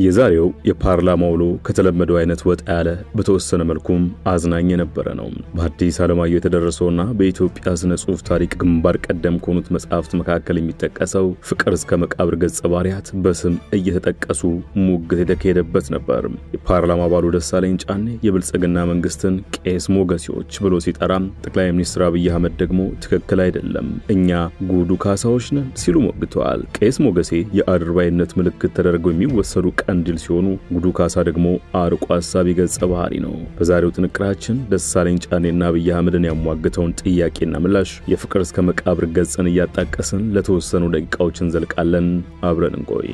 የዛሬው የፓርላማ ውሎ ከተለመደው አይነት ወጣ ያለ በተወሰነ መልኩም አዝናኝ የነበረ ነው። በአዲስ ዓለማየሁ የተደረሰውና በኢትዮጵያ ስነ ጽሑፍ ታሪክ ግንባር ቀደም ከሆኑት መጽሐፍት መካከል የሚጠቀሰው ፍቅር እስከ መቃብር ገጸ ባህሪያት በስም እየተጠቀሱ ሙግት የተካሄደበት ነበር። የፓርላማ አባሉ ደሳለኝ ጫኔ የብልጽግና መንግስትን ቄስ ሞገሴዎች ብሎ ሲጠራ፣ ጠቅላይ ሚኒስትር አብይ አህመድ ደግሞ ትክክል አይደለም እኛ ጉዱ ካሳዎች ነን ሲሉ ሞግተዋል። ቄስ ሞገሴ የአድርባይነት ምልክት ተደርገው የሚወሰዱ ቀንዲል ሲሆኑ ጉዱ ካሳ ደግሞ አርቆ ሐሳቢ ገጸ ባህሪ ነው። በዛሬው ጥንቅራችን ደሳለኝ ጫኔና አብይ አህመድን ያሟገተውን ጥያቄና ምላሽ የፍቅር እስከ መቃብር ገጽን እያጣቀስን ለተወሰኑ ደቂቃዎች እንዘልቃለን። አብረን እንቆይ።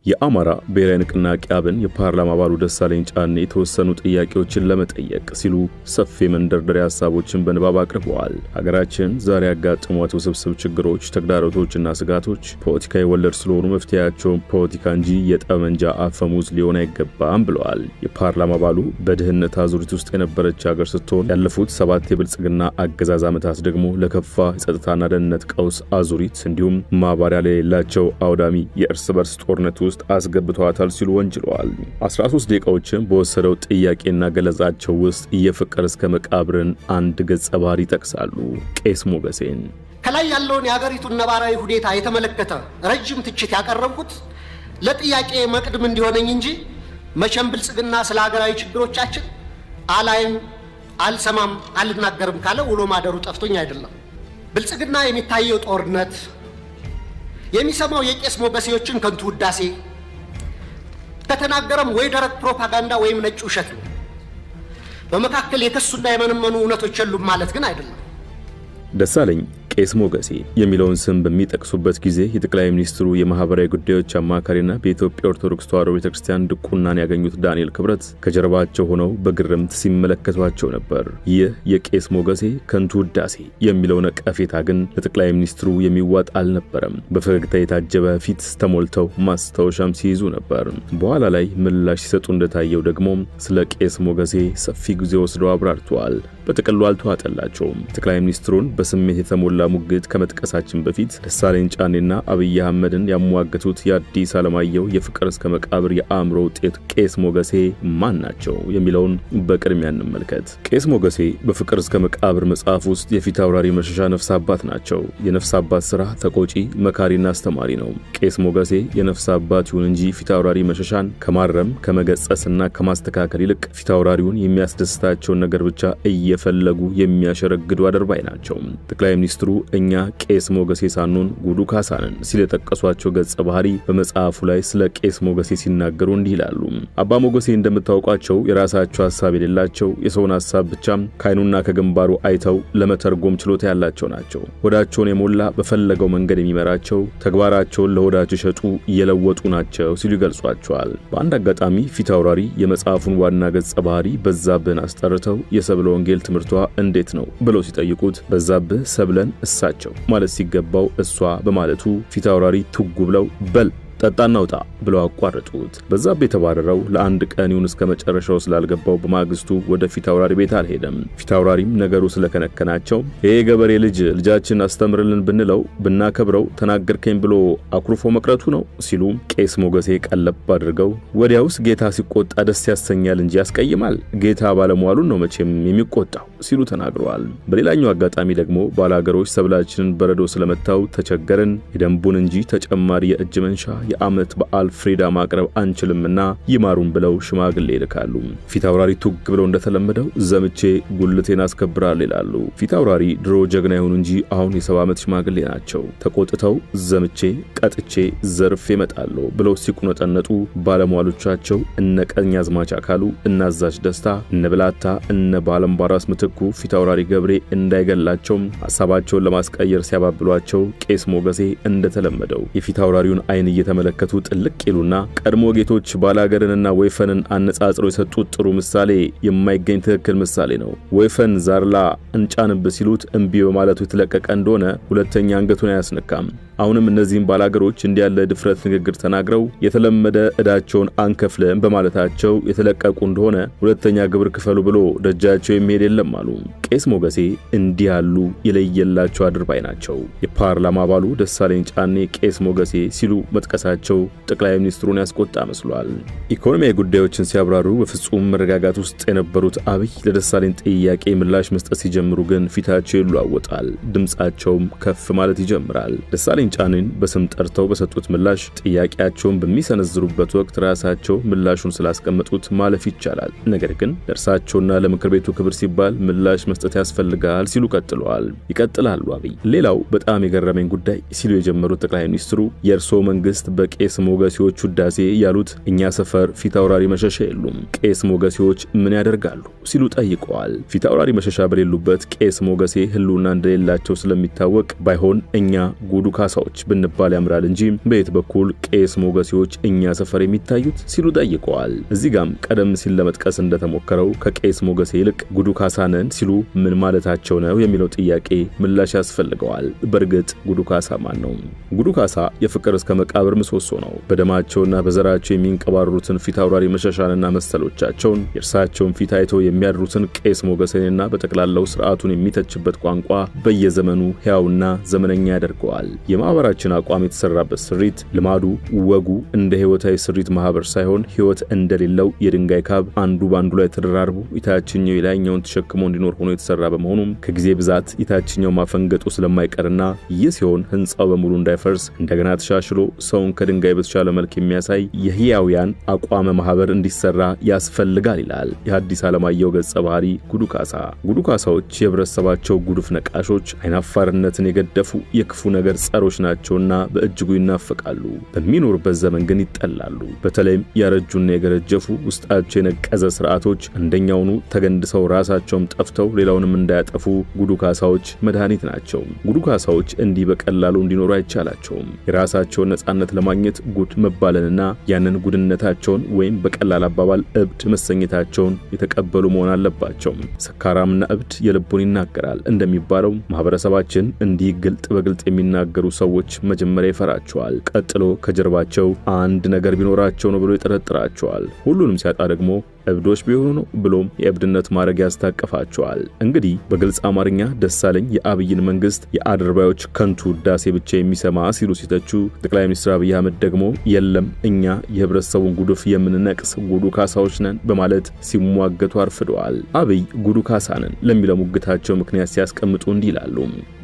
የአማራ ብሔራዊ ንቅናቄ አብን የፓርላማ አባሉ ደሳለኝ ጫኔ የተወሰኑ ጥያቄዎችን ለመጠየቅ ሲሉ ሰፊ መንደርደሪያ ሐሳቦችን በንባብ አቅርበዋል። ሀገራችን ዛሬ ያጋጠሟት ውስብስብ ችግሮች፣ ተግዳሮቶችና ስጋቶች ፖለቲካዊ ወለድ ስለሆኑ መፍትሄያቸው ፖለቲካ እንጂ የጠመንጃ አፈሙዝ ሊሆን አይገባም ብለዋል። የፓርላማ አባሉ በድህነት አዙሪት ውስጥ የነበረች ሀገር ስትሆን ያለፉት 7 የብልጽግና አገዛዝ ዓመታት ደግሞ ለከፋ የጸጥታና ደህንነት ቀውስ አዙሪት እንዲሁም ማባሪያ የሌላቸው አውዳሚ የእርስ በርስ ጦርነት ውስጥ አስገብቷታል ሲሉ ወንጅለዋል። 13 ደቂቃዎችን በወሰደው ጥያቄና ገለጻቸው ውስጥ የፍቅር እስከ መቃብርን አንድ ገጸ ባህሪ ይጠቅሳሉ። ቄስ ሞገሴን ከላይ ያለውን የሀገሪቱን ነባራዊ ሁኔታ የተመለከተ ረጅም ትችት ያቀረብኩት ለጥያቄ መቅድም እንዲሆነኝ እንጂ መቼም ብልጽግና ስለ ሀገራዊ ችግሮቻችን አላይም፣ አልሰማም፣ አልናገርም ካለ ውሎ ማደሩ ጠፍቶኝ አይደለም። ብልጽግና የሚታየው ጦርነት የሚሰማው የቄስ ሞገሴዎችን ከንቱ ውዳሴ ከተናገረም ወይ ደረቅ ፕሮፓጋንዳ ወይም ነጭ ውሸት ነው። በመካከል የከሱና የመነመኑ እውነቶች የሉም ማለት ግን አይደለም። ደሳለኝ ቄስ ሞገሴ የሚለውን ስም በሚጠቅሱበት ጊዜ የጠቅላይ ሚኒስትሩ የማህበራዊ ጉዳዮች አማካሪና በኢትዮጵያ ኦርቶዶክስ ተዋሕዶ ቤተክርስቲያን ድቁናን ያገኙት ዳንኤል ክብረት ከጀርባቸው ሆነው በግርምት ሲመለከቷቸው ነበር። ይህ የቄስ ሞገሴ ከንቱ ውዳሴ የሚለው ነቀፌታ ግን ለጠቅላይ ሚኒስትሩ የሚዋጥ አልነበረም። በፈገግታ የታጀበ ፊት ተሞልተው ማስታወሻም ሲይዙ ነበር። በኋላ ላይ ምላሽ ሲሰጡ እንደታየው ደግሞ ስለ ቄስ ሞገሴ ሰፊ ጊዜ ወስደው አብራርተዋል። በጥቅሉ አልተዋጠላቸውም። ጠቅላይ ሚኒስትሩን በስሜት የተሞላ ሙግት ከመጥቀሳችን በፊት ደሳለኝ ጫኔና አብይ አህመድን ያሟገቱት የአዲስ ዓለማየሁ የፍቅር እስከ መቃብር የአእምሮ ውጤት ቄስ ሞገሴ ማን ናቸው የሚለውን በቅድሚያ እንመልከት። ቄስ ሞገሴ በፍቅር እስከ መቃብር መጽሐፍ ውስጥ የፊት አውራሪ መሸሻ ነፍስ አባት ናቸው። የነፍስ አባት ሥራ ተቆጪ፣ መካሪና አስተማሪ ነው። ቄስ ሞገሴ የነፍስ አባት ይሁን እንጂ ፊት አውራሪ መሸሻን ከማረም ከመገጸስና ከማስተካከል ይልቅ ፊት አውራሪውን የሚያስደስታቸውን ነገር ብቻ እየፈለጉ የሚያሸረግዱ አድርባይ ናቸው። ጠቅላይ ሚኒስትሩ እኛ ቄስ ሞገሴ ሳንሆን ጉዱ ካሳንን ሲል የጠቀሷቸው ገጸ ባህሪ በመጽሐፉ ላይ ስለ ቄስ ሞገሴ ሲናገሩ እንዲህ ይላሉ። አባ ሞገሴ እንደምታውቋቸው የራሳቸው ሐሳብ የሌላቸው የሰውን ሐሳብ ብቻ ካይኑና ከግንባሩ አይተው ለመተርጎም ችሎታ ያላቸው ናቸው። ሆዳቸውን የሞላ በፈለገው መንገድ የሚመራቸው ተግባራቸውን ለሆዳቸው ሸጡ የለወጡ ናቸው ሲሉ ይገልጿቸዋል። በአንድ አጋጣሚ ፊት አውራሪ የመጽሐፉን ዋና ገጸ ባህሪ በዛብህን አስጠርተው የሰብለ ወንጌል ትምህርቷ እንዴት ነው ብለው ሲጠይቁት በዛብህ ሰብለን እሳቸው ማለት ሲገባው እሷ በማለቱ ፊት አውራሪ ትጉ ብለው በል ጠጣና ውጣ ብለው አቋረጡት። በዛብህ የተባረረው ለአንድ ቀን ይሁን እስከ መጨረሻው ስላልገባው በማግስቱ ወደ ፊት አውራሪ ቤት አልሄደም። ፊት አውራሪም ነገሩ ስለከነከናቸው ይሄ ገበሬ ልጃችን አስተምርልን ብንለው ብናከብረው ተናገርከኝ ብሎ አኩርፎ መቅረቱ ነው ሲሉ ቄስ ሞገሴ ቀለብ አድርገው ወዲያውስ ጌታ ሲቆጣ ደስ ያሰኛል እንጂ ያስቀይማል፣ ጌታ ባለሟሉን ነው መቼም የሚቆጣው ሲሉ ተናግረዋል። በሌላኛው አጋጣሚ ደግሞ ባላገሮች ሰብላችንን በረዶ ስለመታው ተቸገርን፣ የደንቡን እንጂ ተጨማሪ የእጅ መንሻ የአመት በዓል ፍሪዳ ማቅረብ አንችልምና ይማሩን ብለው ሽማግሌ ይልካሉ። ፊት አውራሪ ቱግ ብለው እንደተለመደው ዘምቼ ጉልቴን አስከብራለሁ ይላሉ። ፊት አውራሪ ድሮ ጀግና ይሁን እንጂ አሁን የ70 ዓመት ሽማግሌ ናቸው። ተቆጥተው ዘምቼ ቀጥቼ ዘርፌ እመጣለሁ ብለው ሲቁነጠነጡ ባለሟሎቻቸው እነ ቀኛዝማች አካሉ፣ እነ አዛዥ ደስታ፣ እነ ብላታ፣ እነ ባለምባራስ ምትኩ ፊት አውራሪ ገብሬ እንዳይገላቸው ሐሳባቸውን ለማስቀየር ሲያባብሏቸው ቄስ ሞገሴ እንደተለመደው የፊት አውራሪውን አይን እየተመለከቱ ጥልቅ ይሉና ቀድሞ ጌቶች ባላገርንና ወይፈንን አነጻጽረው የሰጡት ጥሩ ምሳሌ የማይገኝ ትክክል ምሳሌ ነው። ወይፈን ዛርላ እንጫንብ ሲሉት እንቢ በማለቱ የተለቀቀ እንደሆነ ሁለተኛ አንገቱን አያስነካም። አሁንም እነዚህም ባላገሮች እንዲያለ ድፍረት ንግግር ተናግረው የተለመደ እዳቸውን አንከፍልም በማለታቸው የተለቀቁ እንደሆነ ሁለተኛ ግብር ክፈሉ ብሎ ደጃቸው የሚሄድ የለም አሉ። ቄስ ሞገሴ እንዲህ ያሉ የለየላቸው አድርባይ ናቸው። የፓርላማ አባሉ ደሳለኝ ጫኔ ቄስ ሞገሴ ሲሉ መጥቀሳቸው ጠቅላይ ሚኒስትሩን ያስቆጣ መስሏል። ኢኮኖሚያዊ ጉዳዮችን ሲያብራሩ በፍጹም መረጋጋት ውስጥ የነበሩት አብይ ለደሳለኝ ጥያቄ ምላሽ መስጠት ሲጀምሩ ግን ፊታቸው ይለዋወጣል፣ ድምጻቸውም ከፍ ማለት ይጀምራል። ደሳለኝ ጫኔን በስም ጠርተው በሰጡት ምላሽ ጥያቄያቸውን በሚሰነዝሩበት ወቅት ራሳቸው ምላሹን ስላስቀመጡት ማለፍ ይቻላል፣ ነገር ግን ለእርሳቸውና ለምክር ቤቱ ክብር ሲባል ምላሽ መስጠት ያስፈልጋል ሲሉ ቀጥለዋል። ይቀጥላሉ አብይ። ሌላው በጣም የገረመኝ ጉዳይ ሲሉ የጀመሩት ጠቅላይ ሚኒስትሩ የእርሶ መንግስት በቄስ ሞገሴዎች ውዳሴ ያሉት እኛ ሰፈር ፊት አውራሪ መሸሻ የሉም፣ ቄስ ሞገሴዎች ምን ያደርጋሉ ሲሉ ጠይቀዋል። ፊት አውራሪ መሸሻ በሌሉበት ቄስ ሞገሴ ህልውና እንደሌላቸው ስለሚታወቅ ባይሆን እኛ ጉዱ ካሳዎች ብንባል ያምራል እንጂ በየት በኩል ቄስ ሞገሴዎች እኛ ሰፈር የሚታዩት ሲሉ ጠይቀዋል። እዚህ ጋም ቀደም ሲል ለመጥቀስ እንደተሞከረው ከቄስ ሞገሴ ይልቅ ጉዱ ካሳነን ሲሉ ምን ማለታቸው ነው የሚለው ጥያቄ ምላሽ ያስፈልገዋል። በርግጥ ጉዱ ካሳ ማን ነው? ጉዱ ካሳ የፍቅር እስከ መቃብር ምሰሶ ነው። በደማቸውና በዘራቸው የሚንቀባሩትን ፊት አውራሪ መሸሻንና መሰሎቻቸውን የእርሳቸውን ፊት አይተው የሚያድሩትን ቄስ ሞገሴንና በጠቅላላው ስርዓቱን የሚተችበት ቋንቋ በየዘመኑ ሕያውና ዘመነኛ ያደርገዋል። የማህበራችን አቋም የተሰራበት ስሪት ልማዱ ወጉ እንደ ህይወታዊ ስሪት ማህበር ሳይሆን ህይወት እንደሌለው የድንጋይ ካብ አንዱ ባንዱ ላይ ተደራርቦ የታችኛው የላይኛውን ተሸክሞ እንዲኖር ሆኖ የተሰራ በመሆኑ ከጊዜ ብዛት የታችኛው ማፈንገጡ ስለማይቀርና ይህ ሲሆን ህንጻው በሙሉ እንዳይፈርስ እንደገና ተሻሽሎ ሰውን ከድንጋይ በተሻለ መልክ የሚያሳይ የህያውያን አቋም ማህበር እንዲሰራ ያስፈልጋል ይላል የሐዲስ ዓለማየሁ ገጸ ባህሪ ጉዱ ካሳ። ጉዱ ካሳዎች የህብረተሰባቸው ጉዱፍ ነቃሾች፣ አይናፋርነትን የገደፉ የክፉ ነገር ጸሮች ናቸውና በእጅጉ ይናፈቃሉ። በሚኖርበት ዘመን ግን ይጠላሉ። በተለይም ያረጁና የገረጀፉ ውስጣቸው የነቀዘ ስርዓቶች እንደኛውኑ ተገንድሰው ራሳቸውም ጠፍተው ሌላውንም እንዳያጠፉ ጉዱ ካሳዎች መድኃኒት ናቸው። ጉዱ ካሳዎች እንዲህ በቀላሉ እንዲኖሩ አይቻላቸውም። የራሳቸውን ነጻነት ለማግኘት ጉድ መባለንና ያንን ጉድነታቸውን ወይም በቀላል አባባል እብድ መሰኘታቸውን የተቀበሉ መሆን አለባቸው። ሰካራምና እብድ የልቡን ይናገራል እንደሚባለው ማህበረሰባችን እንዲህ ግልጥ በግልጥ የሚናገሩ ሰዎች መጀመሪያ ይፈራቸዋል። ቀጥሎ ከጀርባቸው አንድ ነገር ቢኖራቸው ነው ብሎ ይጠረጥራቸዋል። ሁሉንም ሲያጣ ደግሞ እብዶች ቢሆኑ ነው ብሎም የእብድነት ማረግ ያስታቀፋቸዋል። እንግዲህ በግልጽ አማርኛ ደሳለኝ የአብይን መንግስት የአድርባዮች ከንቱ ዳሴ ብቻ የሚሰማ ሲሉ ሲተቹ፣ ጠቅላይ ሚኒስትር አብይ አህመድ ደግሞ የለም እኛ የህብረተሰቡን ጉዱፍ የምንነቅስ ጉዱ ካሳዎች ነን በማለት ሲሟገቱ አርፍደዋል። አብይ ጉዱ ካሳ ነን ለሚለው ሙግታቸው ምክንያት ሲያስቀምጡ እንዲህ ይላሉ።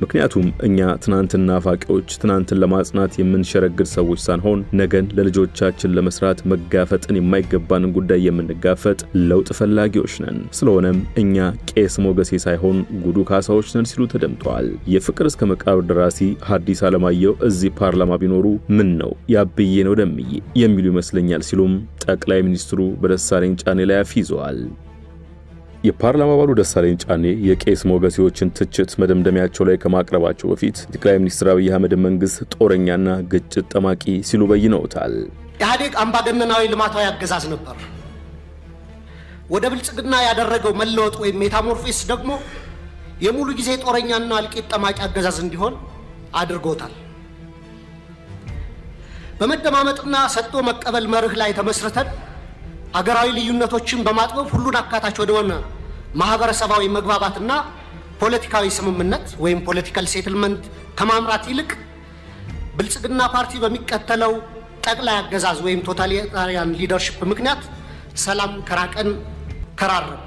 ምክንያቱም እኛ ትናንትና ፋቂዎች ትናንትን ለማጽናት የምንሸረግድ ሰዎች ሳንሆን ነገን ለልጆቻችን ለመስራት መጋፈጥን የማይገባንን ጉዳይ የምንጋፈጥ ለውጥ ፈላጊዎች ነን። ስለሆነም እኛ ቄስ ሞገሴ ሳይሆን ጉዱ ካሳዎች ነን ሲሉ ተደምጠዋል። የፍቅር እስከ መቃብር ደራሲ ሐዲስ ዓለማየሁ እዚህ ፓርላማ ቢኖሩ ምን ነው ያብዬ ነው ደምዬ የሚሉ ይመስለኛል ሲሉም ጠቅላይ ሚኒስትሩ በደሳለኝ ጫኔ ላይ አፊዘዋል። የፓርላማ አባሉ ደሳለኝ ጫኔ የቄስ ሞገሴዎችን ትችት መደምደሚያቸው ላይ ከማቅረባቸው በፊት ጠቅላይ ሚኒስትር አብይ አህመድ መንግስት ጦረኛና ግጭት ጠማቂ ሲሉ በይነውታል። ኢህአዴግ አምባገነናዊ ልማታዊ አገዛዝ ነበር። ወደ ብልጽግና ያደረገው መለወጥ ወይም ሜታሞርፎሲስ ደግሞ የሙሉ ጊዜ ጦረኛና አልቂት ጠማቂ አገዛዝ እንዲሆን አድርጎታል። በመደማመጥና ሰጥቶ መቀበል መርህ ላይ ተመስርተን አገራዊ ልዩነቶችን በማጥበብ ሁሉን አካታች ወደሆነ ማህበረሰባዊ መግባባትና ፖለቲካዊ ስምምነት ወይም ፖለቲካል ሴትልመንት ከማምራት ይልቅ ብልጽግና ፓርቲ በሚከተለው ጠቅላይ አገዛዝ ወይም ቶታሊታሪያን ሊደርሺፕ ምክንያት ሰላም ከራቀን ከራረም።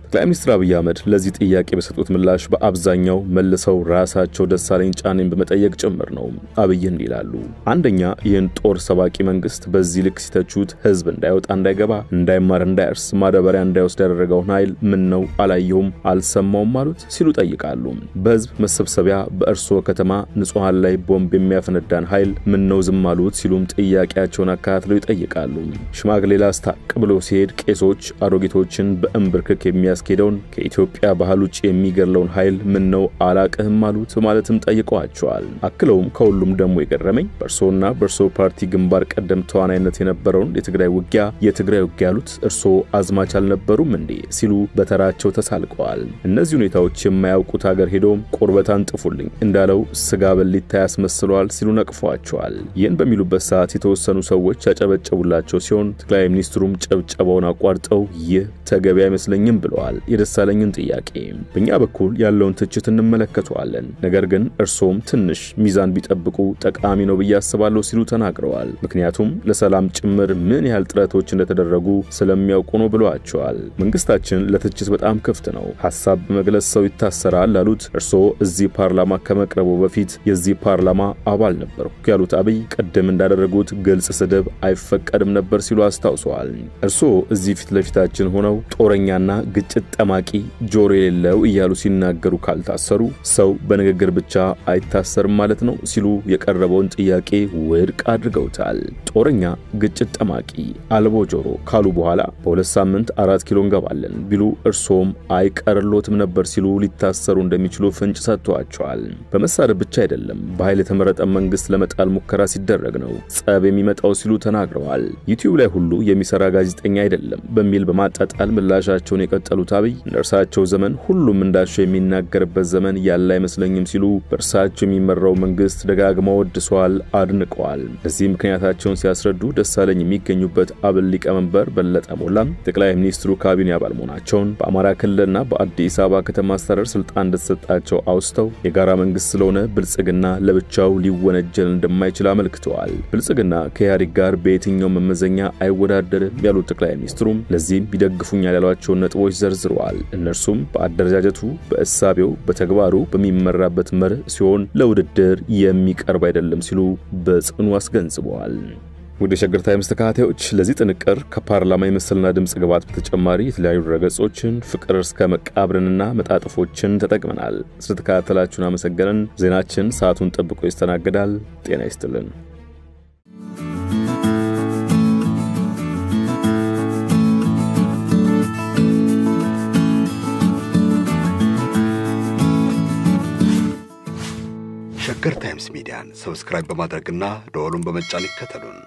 ጠቅላይ ሚኒስትር አብይ አህመድ ለዚህ ጥያቄ በሰጡት ምላሽ በአብዛኛው መልሰው ራሳቸው ደሳለኝ ጫኔን በመጠየቅ ጭምር ነው። አብይ እንዲህ ይላሉ። አንደኛ ይህን ጦር ሰባቂ መንግስት በዚህ ልክ ሲተቹት ህዝብ እንዳይወጣ እንዳይገባ እንዳይማር እንዳይርስ ማዳበሪያ እንዳይወስድ ያደረገውን ኃይል ምን ነው አላየሁም አልሰማውም ማለት ሲሉ ጠይቃሉ። በህዝብ መሰብሰቢያ በእርሶ ከተማ ንጹሃን ላይ ቦምብ የሚያፈነዳን ኃይል ምን ነው ዝም አሉት ሲሉም ጥያቄያቸውን አካትለው ይጠይቃሉ። ሽማግሌ ላስታቅ ብሎ ሲሄድ ቄሶች አሮጊቶችን በእምብርክክ የሚያስ የሚያስኬደውን ከኢትዮጵያ ባህል ውጭ የሚገርለውን ኃይል ምን ነው አላቀህም አሉት በማለትም ጠይቀዋቸዋል። አክለውም ከሁሉም ደግሞ የገረመኝ በርሶና በርሶ ፓርቲ ግንባር ቀደም ተዋናይነት የነበረውን የትግራይ ውጊያ ያሉት እርሶ አዝማች አልነበሩም እንዴ ሲሉ በተራቸው ተሳልቀዋል። እነዚህ ሁኔታዎች የማያውቁት ሀገር ሄዶ ቁርበታን ጥፉልኝ እንዳለው ስጋ በሊታ ያስመስለዋል ሲሉ ነቅፈዋቸዋል። ይህን በሚሉበት ሰዓት የተወሰኑ ሰዎች ያጨበጨቡላቸው ሲሆን ጠቅላይ ሚኒስትሩም ጨብጨባውን አቋርጠው ይህ ተገቢ አይመስለኝም ብለዋል። የደሳለኝን ጥያቄ በእኛ በኩል ያለውን ትችት እንመለከተዋለን፣ ነገር ግን እርሶም ትንሽ ሚዛን ቢጠብቁ ጠቃሚ ነው ብዬ አስባለሁ ሲሉ ተናግረዋል። ምክንያቱም ለሰላም ጭምር ምን ያህል ጥረቶች እንደተደረጉ ስለሚያውቁ ነው ብለዋቸዋል። መንግስታችን ለትችት በጣም ክፍት ነው፣ ሐሳብ በመግለጽ ሰው ይታሰራል አሉት። እርሶ እዚህ ፓርላማ ከመቅረቡ በፊት የዚህ ፓርላማ አባል ነበሩ ያሉት አብይ ቀደም እንዳደረጉት ግልጽ ስድብ አይፈቀድም ነበር ሲሉ አስታውሰዋል። እርሶ እዚህ ፊት ለፊታችን ሆነው ጦረኛና ግጭት ጠማቂ ጆሮ የሌለው እያሉ ሲናገሩ ካልታሰሩ ሰው በንግግር ብቻ አይታሰርም ማለት ነው ሲሉ የቀረበውን ጥያቄ ውድቅ አድርገውታል። ጦረኛ ግጭት ጠማቂ አልቦ ጆሮ ካሉ በኋላ በሁለት ሳምንት 4 ኪሎ እንገባለን ቢሉ እርሶም አይቀርሎትም ነበር ሲሉ ሊታሰሩ እንደሚችሉ ፍንጭ ሰጥቷቸዋል። በመሳደብ ብቻ አይደለም በኃይል የተመረጠ መንግስት ለመጣል ሙከራ ሲደረግ ነው ጸብ የሚመጣው ሲሉ ተናግረዋል። ዩቲዩብ ላይ ሁሉ የሚሰራ ጋዜጠኛ አይደለም በሚል በማጣጣል ምላሻቸውን የቀጠሉት አብይ ነርሳቸው ዘመን ሁሉም እንዳሻው የሚናገርበት ዘመን ያለ አይመስለኝም ሲሉ በርሳቸው የሚመራው መንግስት ደጋግመው ወድሰዋል፣ አድንቀዋል። ለዚህ ምክንያታቸውን ሲያስረዱ ደሳለኝ የሚገኙበት አብን ሊቀመንበር በለጠ ሞላም ጠቅላይ ሚኒስትሩ ካቢኔ አባል መሆናቸውን በአማራ ክልልና በአዲስ አበባ ከተማ አስተዳደር ስልጣን እንደተሰጣቸው አውስተው የጋራ መንግስት ስለሆነ ብልጽግና ለብቻው ሊወነጀል እንደማይችል አመልክተዋል። ብልጽግና ከኢህአዴግ ጋር በየትኛው መመዘኛ አይወዳደርም ያሉት ጠቅላይ ሚኒስትሩም ለዚህም ይደግፉኛል ያሏቸውን ነጥቦች ዘርዝረዋል። እነርሱም በአደረጃጀቱ፣ በእሳቤው፣ በተግባሩ በሚመራበት መርህ ሲሆን ለውድድር የሚቀርብ አይደለም ሲሉ በጽኑ አስገንዝበዋል። ወደ ሸገር ታይምስ ተከታታዮች ለዚህ ጥንቅር ከፓርላማ የምስልና ድምጽ ግባት በተጨማሪ የተለያዩ ድረገጾችን ፍቅር እስከ መቃብርንና መጣጥፎችን ተጠቅመናል። ስለተከታተላችሁን አመሰግነን። ዜናችን ሰዓቱን ጠብቆ ይስተናገዳል። ጤና ይስጥልን። ሸገር ታይምስ ሚዲያን ሰብስክራይብ በማድረግና ደወሉን በመጫን ይከተሉን።